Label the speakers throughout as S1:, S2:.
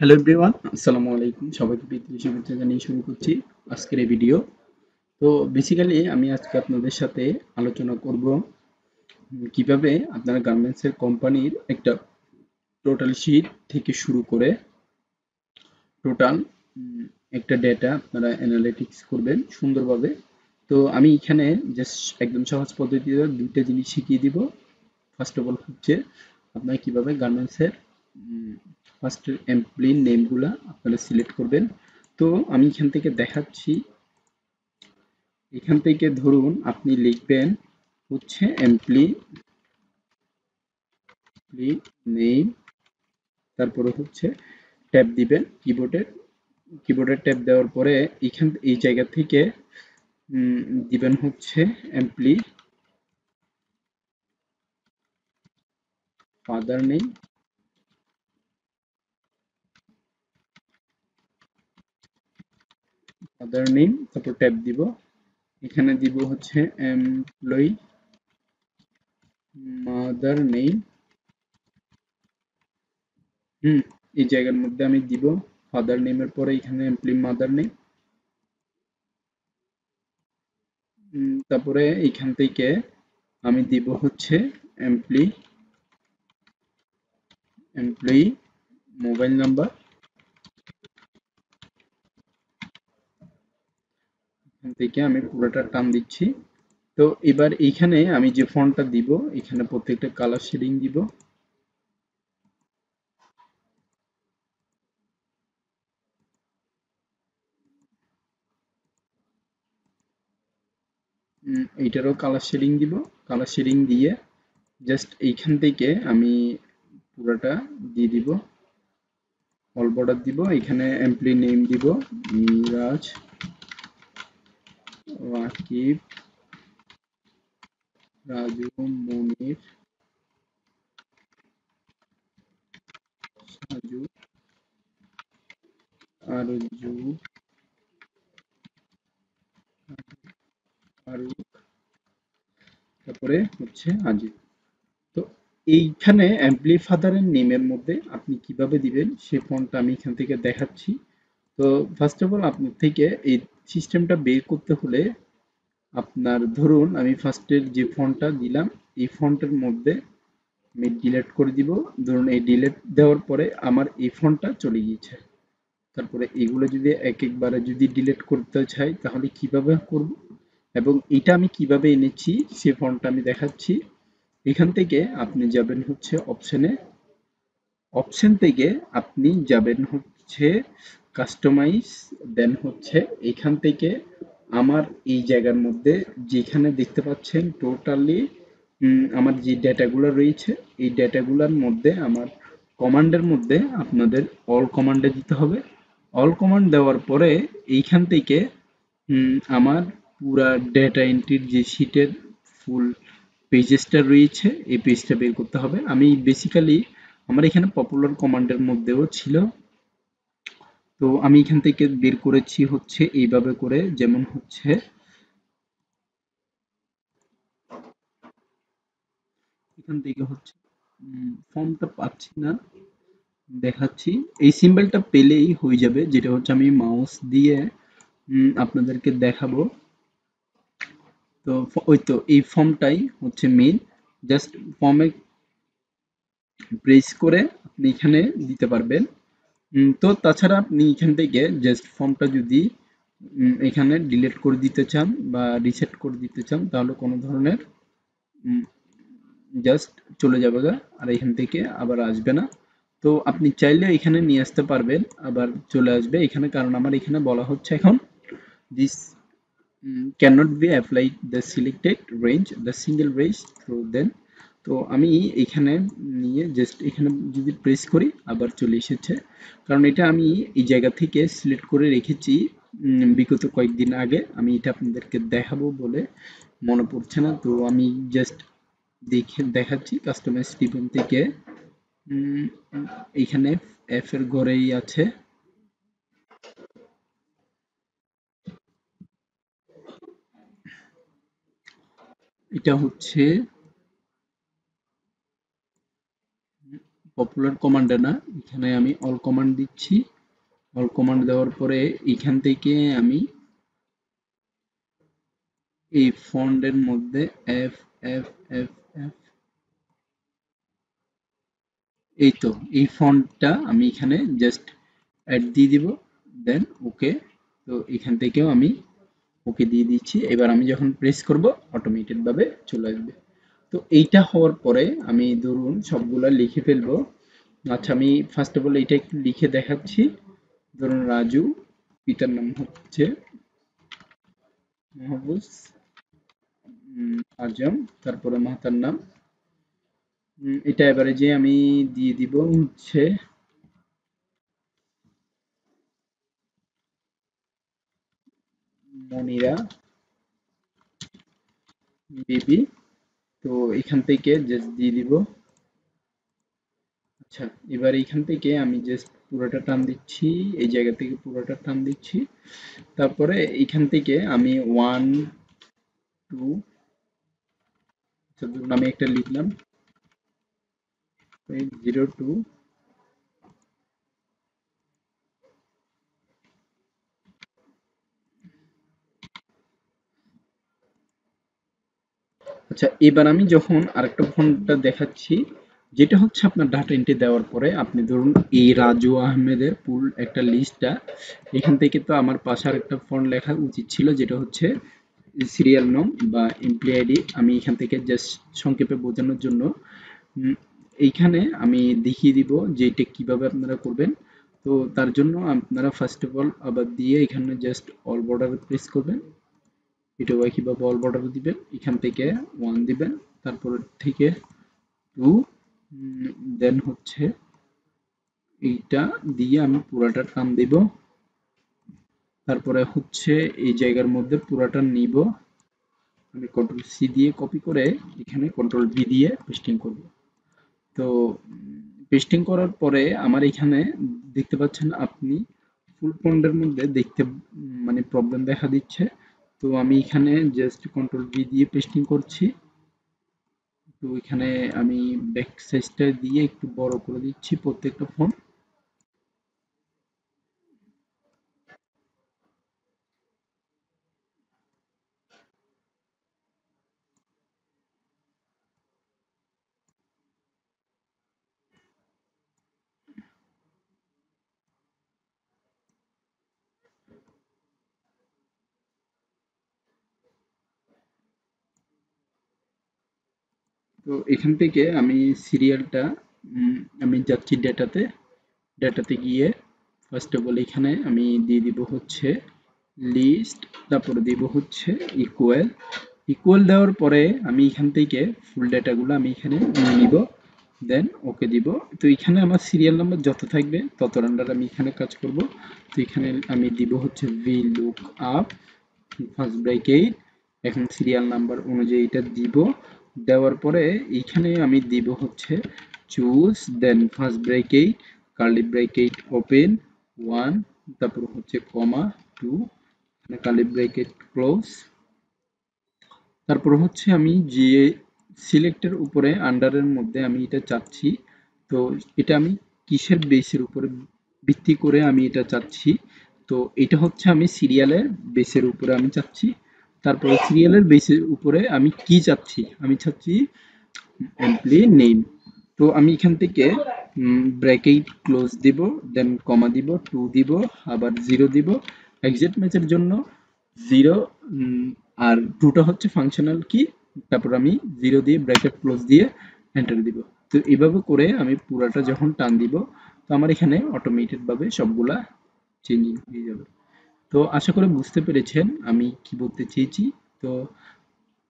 S1: Hello everyone, আসসালামু আলাইকুম। সবাইকে প্রীতি শুভেচ্ছা জানিয়ে শুরু করছি আজকের এই ভিডিও। তো বেসিক্যালি আমি আজকে আপনাদের সাথে আলোচনা করব কিভাবে আপনারা গার্মেন্টসের কোম্পানির একটা টোটাল শিট থেকে শুরু করে টোটাল একটা ডেটা আপনারা অ্যানালিটিক্স করবেন সুন্দরভাবে। তো আমি এখানে জাস্ট একদম সহজ পদ্ধতিতে দুইটা জিনিস শিখিয়ে দিব। ফার্স্ট অফ অল হচ্ছে আপনারা কিভাবে গার্মেন্টসের ফার্স্ট এমপ্লয়ি নেমগুলা আপনারা সিলেক্ট করবেন। তো আমি এখান থেকে দেখাচ্ছি। এখান থেকে ধরুন আপনি লিখবেন হচ্ছে এমপ্লয়ি নেম, তারপরে হচ্ছে ট্যাব দিবেন কিবোর্ডের ট্যাব দেওয়ার পরে এই জায়গা থেকে দিবেন হচ্ছে এমপ্লয়ি ফাদার নেম, তারপর ট্যাব দিব। এখানে দিব হচ্ছে এমপ্লয়ি মাদার নেম। হুম এই জায়গার মধ্যে আমি দিব ফাদার নেমের পরে এখানে এমপ্লয়ি মাদার নেম। তারপরে এইখান থেকে আমি দিব হচ্ছে এমপ্লয়ি এমপ্লয়ি মোবাইল নাম্বার। এখান থেকে আমি পুরোটা টান দিচ্ছি। তো এবার এইখানে আমি যে ফন্টটা দিব, এখানে প্রত্যেকটা কালার শেডিং দিব। এইটারও কালার শেডিং দিব। কালার শেডিং দিয়ে জাস্ট এইখান থেকে আমি পুরোটা দিয়ে দিব। অল বর্ডার দিব। এখানে এমপ্লয়ি নেম দিব মিরাজ, রাকিব, রাজু, মনির, সাজু, আরজু, ফারুক, তারপরে হচ্ছে আজিজ। তো এইখানে এমপ্লয়ি ফাদারের নেমের মধ্যে আপনি কিভাবে দিবেন সেই ফন্টটা আমি এখান থেকে দেখাচ্ছি। তো ফার্স্ট অফ অল আপনার থেকে এই সিস্টেমটা বের করতে হলে আপনার ধরুন আমি ফার্স্টের যে ফন্টটা দিলাম এই ফন্টের মধ্যে আমি ডিলিট করে দিব। ধরুন এই ডিলিট দেওয়ার পরে আমার এই ফন্টটা চলে গিয়েছে। তারপরে এগুলো যদি এক একবারে যদি ডিলিট করতে চাই তাহলে কিভাবে করব এবং এটা আমি কিভাবে এনেছি সে ফন্টটা আমি দেখাচ্ছি। এখান থেকে আপনি যাবেন হচ্ছে অপশনে। অপশন থেকে আপনি যাবেন হচ্ছে কাস্টমাইজ। দেন হচ্ছে এখান থেকে আমার এই জায়গার মধ্যে যেখানে দেখতে পাচ্ছেন টোটালি আমার যে ডেটাগুলো রয়েছে এই ডেটাগুলোর মধ্যে আমার কমান্ডের মধ্যে আপনাদের অল কমান্ডে দিতে হবে। অল কমান্ড দেওয়ার পরে এইখান থেকে আমার পুরা ডেটা এন্ট্রির যে শিটের ফুল পেজেসটা রয়েছে এই পেজটা বের করতে হবে। আমি বেসিক্যালি আমার এখানে পপুলার কমান্ডের মধ্যেও ছিল। তো আমি এখান থেকে বের করেছি হচ্ছে এইভাবে করে, যেমন হচ্ছে এখান থেকে হচ্ছে ফর্মটা পাচ্ছি না, দেখাচ্ছি। এই সিম্বলটা পেলেই হয়ে যাবে, যেটা হচ্ছে আমি মাউস দিয়ে আপনাদেরকে দেখাবো। তো ওই তো এই ফর্মটাই হচ্ছে মেইন। জাস্ট ফর্মে প্রেস করে আপনি এখানে দিতে পারবেন। তো তাছাড়া আপনি এখান থেকে জাস্ট ফর্মটা যদি এখানে ডিলিট করে দিতে চান বা রিসেট করে দিতে চান তাহলে কোনো ধরনের জাস্ট চলে যাবে গা, আর এখান থেকে আবার আসবে না। তো আপনি চাইলে এখানে নিয়ে আসতে পারবেন, আবার চলে আসবে এখানে, কারণ আমার এখানে বলা হচ্ছে এখন this cannot be applied the selected range the single range through then। তো আমি এখানে নিয়ে জাস্ট এখানে যদি প্রেস করি আবার চলে এসেছে, কারণ এটা আমি এই জায়গা থেকে সিলেক্ট করে রেখেছি বিগত কয়েকদিন আগে। আমি এটা আপনাদেরকে দেখাবো বলে মনে পড়ছে না, তো আমি জাস্ট দেখাচ্ছি কাস্টমাইজ রিবন থেকে। উম, এখানে এফ এর ঘরেই আছে। এটা হচ্ছে পপুলার কমান্ডে না, এখানে আমি অল কমান্ড দিচ্ছি। অল কমান্ড দেওয়ার পরে এখান থেকে আমি এই ফন্টের মধ্যে এফ এফ এফ এফ এই তো এই ফন্টটা আমি এখানে জাস্ট অ্যাড দিয়ে দিব, দেন ওকে। তো এখান থেকেও আমি ওকে দিয়ে দিচ্ছি। এবার আমি যখন প্রেস করব অটোমেটেড ভাবে চলে আসবে। তো এইটা হওয়ার পরে আমি ধরুন সবগুলা লিখে ফেলবো। আচ্ছা, আমি ফার্স্ট অফ অল এটা একটু লিখে দেখাচ্ছি। ধরুন রাজু, পিতার নাম হচ্ছে মাহবুজ আজম, তারপরে মাতার নাম এটা এবারে যে আমি দিয়ে দিব হচ্ছে মনিরা বিবি। তো এখান থেকে জাস্ট দিয়ে দিব। আচ্ছা, এবার এখান থেকে আমি জাস্ট পুরোটা টান দিচ্ছি, এই জায়গা থেকে পুরোটা টান দিচ্ছি। তারপরে এখান থেকে আমি 1 2 ধরুন আমি একটা লিখলাম 02। আচ্ছা, এবার আমি যখন আরেকটা ফন্টটা দেখাচ্ছি, যেটা হচ্ছে আপনার ডাটা এন্ট্রি দেওয়ার পরে আপনি ধরুন এই রাজু আহমেদের ফুল একটা লিস্টটা, এখান থেকে তো আমার পাশে আরেকটা ফন্ট লেখা উচিত ছিল, যেটা হচ্ছে সিরিয়াল নং বা এমপ্লয়ি আইডি। আমি এখান থেকে জাস্ট সংক্ষেপে বোঝানোর জন্য উম, এইখানে আমি দেখিয়ে দিব যে এটা কিভাবে আপনারা করবেন। তো তার জন্য আপনারা ফার্স্ট অফ অল আবার দিয়ে এখানে জাস্ট অল বর্ডার প্রেস করবেন। এটাও একইভাবে অল বর্ডার দিবেন, এখান থেকে 1 দিবেন, তারপর থেকে 2, দেন হচ্ছে এইটা দিয়ে আমি পুরাটা টান দিব। তারপরে হচ্ছে এই জায়গার মধ্যে পুরাটা নিব, আমি কন্ট্রোল সি দিয়ে কপি করে এখানে কন্ট্রোল ভি দিয়ে পেস্টিং করব। তো পেস্টিং করার পরে আমার এখানে দেখতে পাচ্ছেন আপনি ফুল ফন্টের মধ্যে দেখতে মানে প্রবলেম দেখা দিচ্ছে। তো আমি এখানে জাস্ট কন্ট্রোল ভি দিয়ে পেস্টিং করছি। তো এখানে আমি ব্যাক সাইজটা দিয়ে একটু বড় করে দিচ্ছি প্রত্যেকটা ফন্ট। তো এখান থেকে আমি সিরিয়ালটা আমি যাচ্ছি ডেটাতে। ডেটাতে গিয়ে ফার্স্ট অফ অল এখানে আমি দিয়ে দিব হচ্ছে লিস্ট, তারপরে দিব হচ্ছে ইকুয়াল। ইকুয়াল দেওয়ার পরে আমি এখান থেকে ফুল ডেটাগুলো আমি এখানে নিয়ে নিব, দেন ওকে দিব। তো এখানে আমার সিরিয়াল নাম্বার যত থাকবে তত রান্ডার আমি এখানে কাজ করব। তো এখানে আমি দিব হচ্ছে VLOOKUP first bracket, এখন সিরিয়াল নাম্বার অনুযায়ী এটা দিব। দেওয়ার পরে এইখানে আমি দিব হচ্ছে choose, then first bracket curly bracket open 1, তারপর হচ্ছে কমা 2, কার্লি ব্র্যাকেট ক্লোজ। তারপর হচ্ছে আমি যে সিলেক্টের উপরে আন্ডারের মধ্যে আমি এটা চাচ্ছি। তো এটা আমি কিসের বেসের উপরে ভিত্তি করে আমি এটা চাচ্ছি। তো এটা হচ্ছে আমি সিরিয়ালের বেসের উপরে আমি চাচ্ছি। তারপরে সিরিয়ালের বেসের উপরে আমি কি চাচ্ছি, আমি চাচ্ছি এমপ্লয়ি নেম। তো আমি এখান থেকে ব্র্যাকেট ক্লোজ দিব, দেন কমা দিব, 2 দিব, আবার 0 দিব। এক্সাক্ট ম্যাচের জন্য 0, আর 2টা হচ্ছে ফাংশনাল কি। তারপর আমি 0 দিয়ে ব্র্যাকেট ক্লোজ দিয়ে এন্টার দিব। তো এভাবে করে আমি পুরাটা যখন টান দিব, তো আমার এখানে অটোমেটেড ভাবে সবগুলা চেঞ্জিং হয়ে যাবে। তো আশা করি বুঝতে পেরেছেন আমি কি বলতে চেয়েছি। তো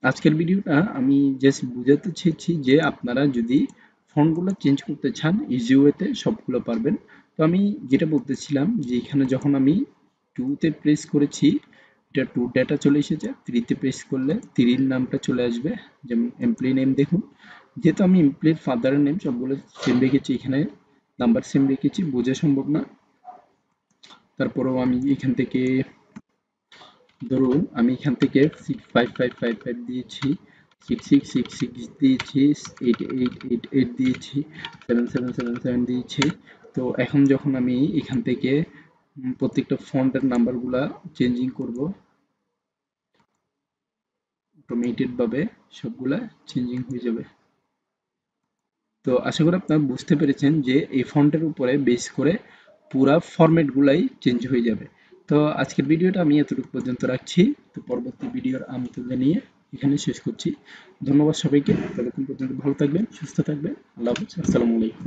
S1: আজকের ভিডিওটা আমি জাস্ট বুঝাতে চেয়েছি যে আপনারা যদি ফন্টগুলো চেঞ্জ করতে চান ইজি ওয়েতে সবগুলো পারবেন। তো আমি যেটা বলতেছিলাম যে এখানে যখন আমি 2 তে প্রেস করেছি, এটা 2 ডেটা চলে এসেছে। 3 তে প্রেস করলে 3 এর নামটা চলে আসবে। যেমন এমপ্লয়ি নেম দেখুন, যেহেতু আমি এমপ্লয়ির ফাদারের নেম সবগুলো সেম রেখেছি, এখানে নাম্বার সেম রেখেছি, বোঝা সম্ভব না। তারপরেও আমি এখান থেকে ধরুন আমি এখান থেকে 5555 দিয়েছি, 6666 দিয়েছি, 8888 দিয়েছি, 7777 দিয়েছি। তো এখন যখন আমি এখান থেকে প্রত্যেকটা ফন্টের নাম্বারগুলা চেঞ্জিং করব, অটোমেটেড ভাবে সবগুলা চেঞ্জিং হয়ে যাবে। তো আশা করি আপনারা বুঝতে পেরেছেন যে এই ফন্টের উপরে বেস করে পুরা ফরম্যাট গুলাই চেঞ্জ হয়ে যাবে। তো আজকের ভিডিওটা আমি এতটুকু পর্যন্ত রাখছি। তো পরবর্তী ভিডিওর আমন্ত্রণ জানিয়ে এখানে শেষ করছি। ধন্যবাদ সবাইকে। ততক্ষণ পর্যন্ত ভালো থাকবেন, সুস্থ থাকবেন। আল্লাহ হাফেজ। আসসালামু আলাইকুম।